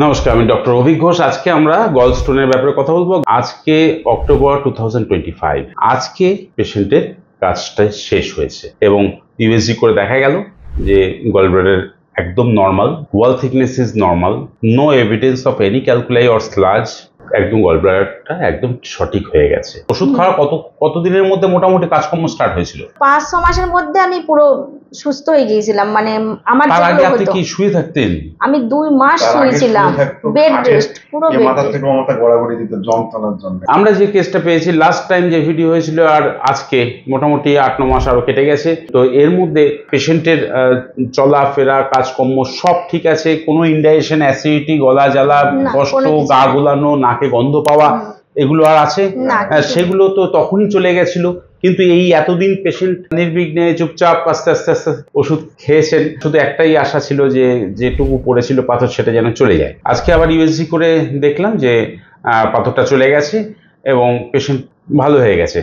নমস্কার, আমি ডক্টর অভিক ঘোষ। আজকে আমরা গলস্টোনের ব্যাপারে কথা বলবো। আজকে অক্টোবর 2025। আজকে পেশেন্টের কাজটা শেষ হয়েছে এবং ইউএসজি করে দেখা গেল যে গলব্লাডার একদম normal, wall thickness is normal, no evidence of any calculi or sludge. একদম গলব্লাডারটা একদম সঠিক হয়ে গেছে। ওষুধ খাওয়া কতদিনের মধ্যে মোটামুটি কাজকর্ম স্টার্ট হয়েছিল? 5-6 মাসের মধ্যে আমি পুরো সুস্থ হয়ে গিয়েছিলাম। মানে আমার তার আগে যেগুলো আপনি হতো, কি শুয়ে থাকতেন? আমি 2 মাস শুয়েছিলাম, বেড রেস্ট, পুরো বেড রেস্ট। আমরা যে কেসটা পেয়েছি লাস্ট টাইম যে ভিডিও হয়েছিল আর আজকে মোটামুটি 8-9 মাস আরো কেটে গেছে। তো এর মধ্যে পেশেন্টের চলাফেরা, কাজকর্ম সব ঠিক আছে, কোনো ইনডাইজেশন, অ্যাসিডিটি, গলা জ্বালা, কষ্ট, গা গোলানো, নাকে গন্ধ পাওয়া এগুলো আর আছে? সেগুলো তো তখনই চলে গেছিল, কিন্তু এই এতদিন পেশেন্ট নির্বিঘ্নে চুপচাপ আস্তে আস্তে আস্তে ওষুধ খেয়েছেন। শুধু একটাই আশা ছিল যে যেটুকু পড়েছিল পাথর সেটা যেন চলে যায়। আজকে আবার ইউএসজি করে দেখলাম যে পাথরটা চলে গেছে এবং পেশেন্ট ভালো হয়ে গেছে।